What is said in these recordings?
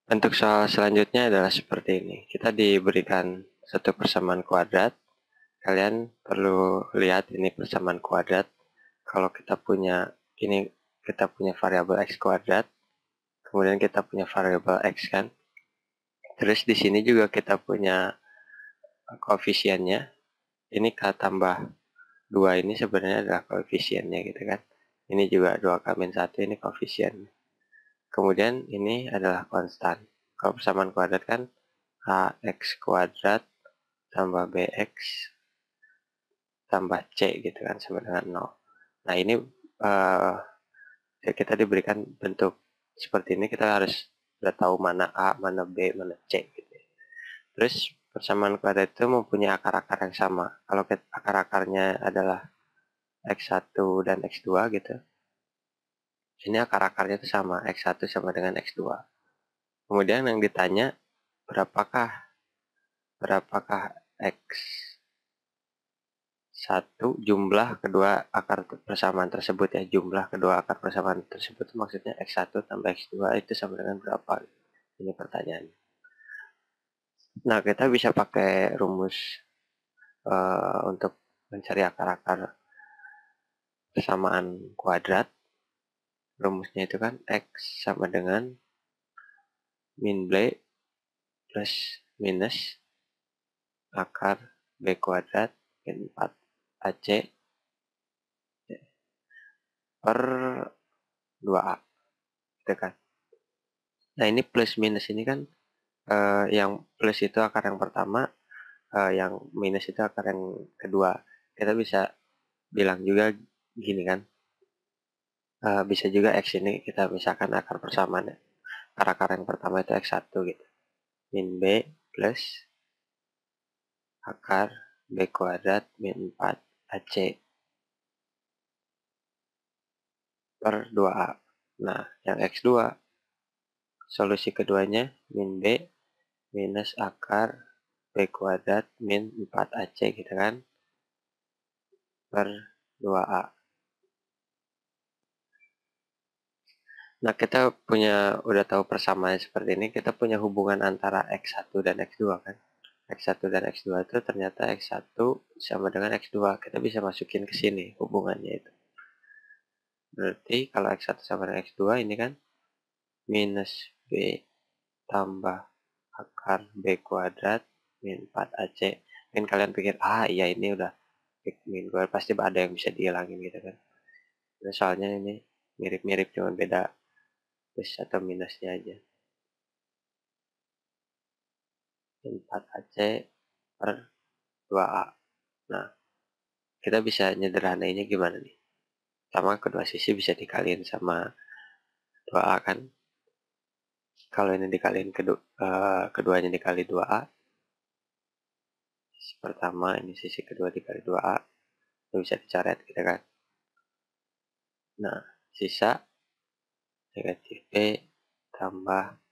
Untuk soal selanjutnya adalah seperti ini. Kita diberikan satu persamaan kuadrat. Kalian perlu lihat ini persamaan kuadrat. Kalau kita punya ini, kita punya variabel x kuadrat, kemudian kita punya variabel x kan. Terus di sini juga kita punya koefisiennya. Ini k tambah 2 ini sebenarnya adalah koefisiennya gitu kan. Ini juga 2k-1 ini koefisien. Kemudian ini adalah konstan. Kalau persamaan kuadrat kan ax kuadrat tambah bx tambah c gitu kan sama dengan 0. Nah ini kita diberikan bentuk seperti ini, kita harus udah tahu mana a, mana b, mana c gitu. Terus persamaan kuadrat itu mempunyai akar-akar yang sama. Kalau akar-akarnya adalah x1 dan x2 gitu, ini akar-akarnya itu sama, x1 sama dengan x2. Kemudian yang ditanya, berapakah x1 jumlah kedua akar persamaan tersebut ya. Jumlah kedua akar persamaan tersebut maksudnya x1 tambah x2 itu sama dengan berapa? Ini pertanyaannya. Nah, kita bisa pakai rumus untuk mencari akar-akar persamaan kuadrat. Rumusnya itu kan x sama dengan min b plus minus akar b kuadrat min 4ac per 2a gitu kan. Nah ini plus minus ini kan yang plus itu akar yang pertama, yang minus itu akar yang kedua. Kita bisa bilang juga gini kan, bisa juga x ini kita misalkan akar persamaan ya. Akar yang pertama itu x1 gitu. Min b plus akar b kuadrat min 4ac per 2a. Nah, yang x2, solusi keduanya min b minus akar b kuadrat min 4ac gitu kan, per 2a. Nah, kita udah tahu persamaan seperti ini, kita punya hubungan antara x1 dan x2 kan. x1 dan x2 itu ternyata x1 sama dengan x2. Kita bisa masukin ke sini hubungannya itu. Berarti kalau x1 sama dengan x2 ini kan minus b tambah akar b kuadrat min 4ac. Mungkin kalian pikir, iya ini udah min kuadrat, pasti ada yang bisa dihilangin gitu kan. Nah, soalnya ini mirip-mirip, cuma beda plus atau minusnya aja. 4ac per 2a. Nah, kita bisa nyederhanainnya gimana nih? Pertama, kedua sisi bisa dikaliin sama 2a kan. Kalau ini dikaliin keduanya dikali 2a. Sisi pertama, ini sisi kedua dikali 2a. Itu bisa dicoret gitu kan. Nah, sisa negatif b tambah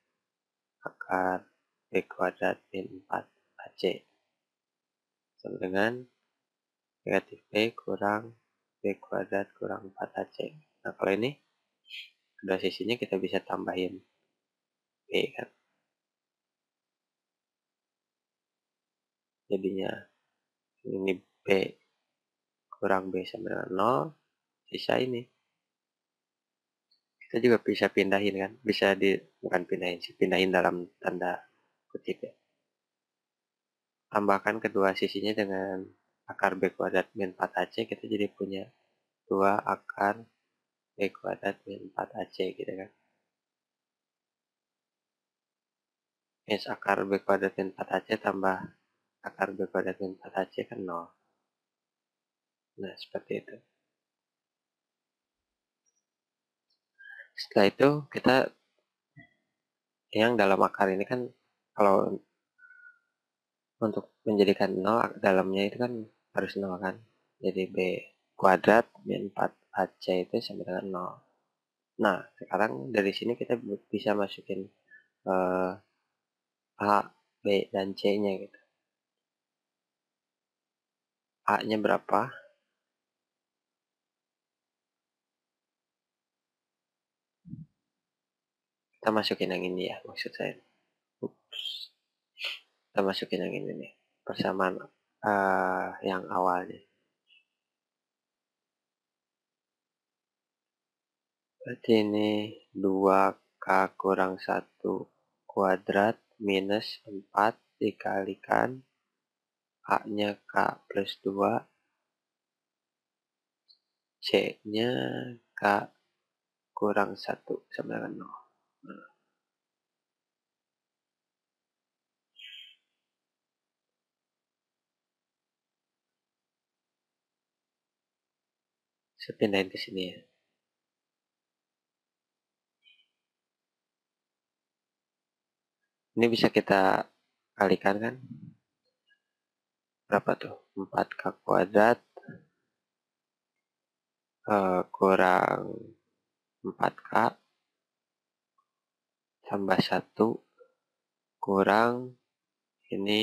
akar b kuadrat min 4ac. Sama dengan negatif b kurang b kuadrat kurang 4ac. Nah, kalau ini kedua sisinya kita bisa tambahin b kan. Jadinya ini b kurang b sama dengan 0. Sisa ini. Kita juga bisa pindahin kan. Bukan pindahin sih. Pindahin dalam tanda kutip ya. Tambahkan kedua sisinya dengan akar b kuadrat min 4ac. Kita jadi punya 2 akar b kuadrat min 4ac gitu kan. Minus akar b kuadrat min 4ac tambah akar b kuadrat min 4ac kan 0. Nah, seperti itu. Setelah itu kita yang dalam akar ini kan, kalau untuk menjadikan 0 dalamnya itu kan harus 0 kan. Jadi b kuadrat min 4ac itu sama dengan 0. Nah, sekarang dari sini kita bisa masukin a, b, dan c-nya gitu. A-nya berapa? Kita masukin yang ini ya, maksud saya. Ups. Kita masukin yang ini nih, persamaan yang awalnya. Berarti ini 2K kurang 1 kuadrat minus 4 dikalikan A-nya K plus 2, C-nya K kurang 1 sama dengan 0. Saya pindahin ke sini ya. Ini bisa kita kalikan kan? Berapa tuh? 4K kuadrat kurang 4K tambah 1 kurang ini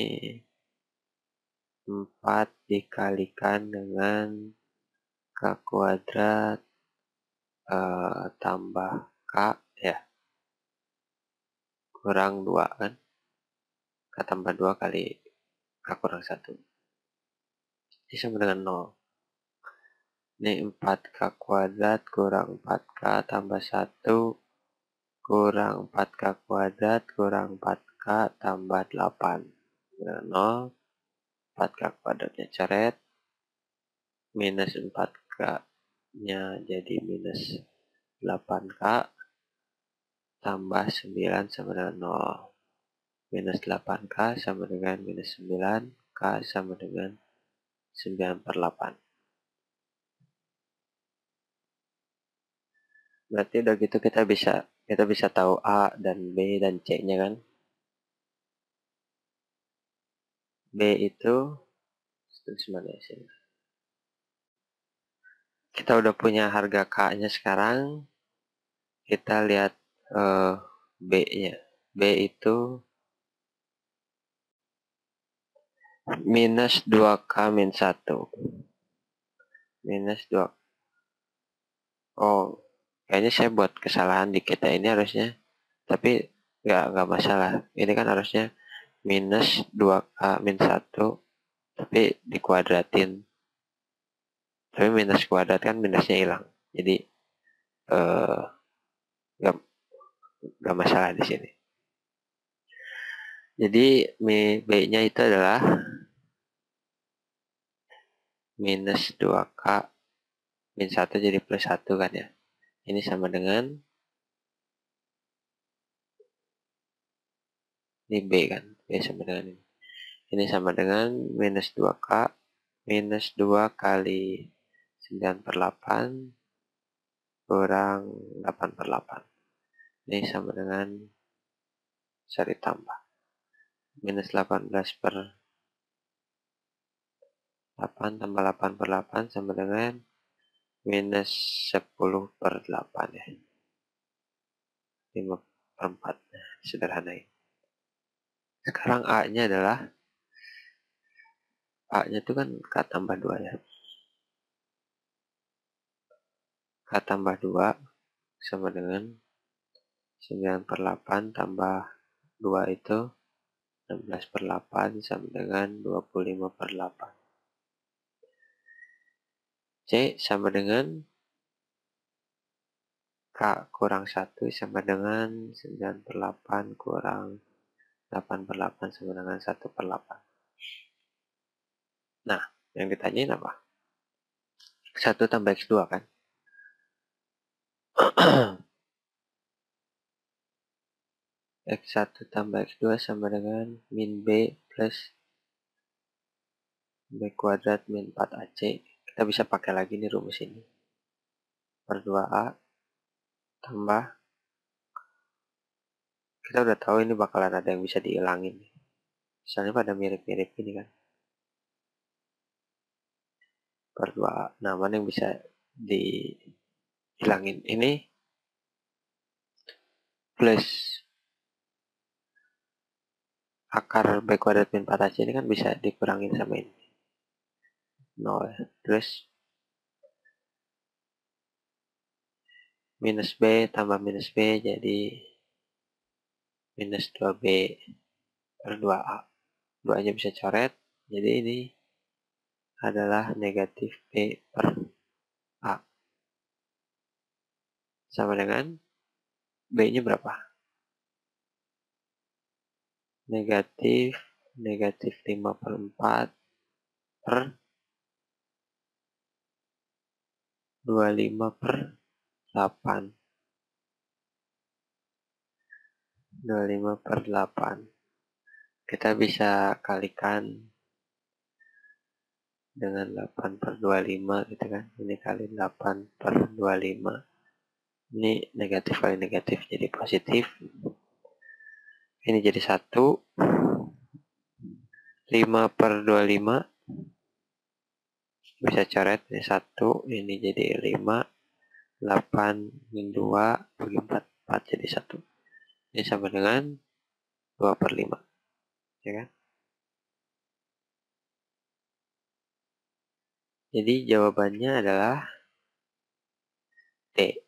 4 dikalikan dengan K kuadrat tambah K ya, kurang 2 kan? K tambah 2 kali K kurang 1. Ini sama dengan 0. Ini 4K kuadrat kurang 4K tambah 1 kurang 4K kuadrat kurang 4K tambah 8. 0. 4K kuadratnya coret. Minus 4K-nya jadi minus 8K tambah 9 sama dengan 0. Minus 8K sama dengan minus 9. K sama dengan 9/8. Berarti udah gitu kita bisa tahu A dan B dan C-nya kan. B itu mana sini. Kita udah punya harga K-nya sekarang. Kita lihat B-nya. B itu minus 2K min 1. Minus 2. Oh, kayaknya saya buat kesalahan dikit ya. Ini harusnya, tapi nggak masalah. Ini kan harusnya minus 2K min 1, tapi dikuadratin. Tapi minus kuadrat kan minusnya hilang. Jadi nggak masalah di sini. Jadi B-nya itu adalah minus 2K min 1 jadi plus 1 kan ya. Ini sama dengan, ini B kan. B sama dengan ini. Ini sama dengan minus 2K minus 2 kali 9/8 kurang 8/8. Ini sama dengan, sorry tambah. Minus 18/8 tambah 8/8 sama dengan minus 10/8 ya. 5/4. Sederhanain. Sekarang A-nya adalah, A-nya itu kan K tambah 2 ya. K tambah 2 sama dengan 9/8 tambah 2 itu 16/8 sama dengan 25/8. C sama dengan K kurang 1 sama dengan 9/8 kurang 8/8 sama dengan 1/8. Nah, yang ditanyain apa? 1 tambah X2 kan? X1 tambah X2 sama dengan min B plus B kuadrat min 4AC. Kita bisa pakai lagi nih rumus ini. Per 2A tambah, kita udah tahu ini bakalan ada yang bisa dihilangin. Misalnya pada mirip-mirip ini kan. Per 2A. Nah, mana yang bisa dihilangin? Ini plus akar B kuadrat min 4AC ini kan bisa dikurangin sama ini. 0 ya. Terus minus B tambah minus B jadi minus 2B per 2A. 2-nya bisa coret, jadi ini adalah negatif B per A. Sama dengan B-nya berapa? Negatif 5 per 4 per 25 per 8. 25 per 8. Kita bisa kalikan dengan 8 per 25 gitu kan. Ini kali 8 per 25. Ini negatif kali negatif jadi positif. Ini jadi 1. 5 per 25 bisa coret, ini 1, ini jadi 5, 8 min 2 bagi 4, 4 jadi 1. Ini sama dengan 2 per 5, ya kan? Jadi jawabannya adalah D.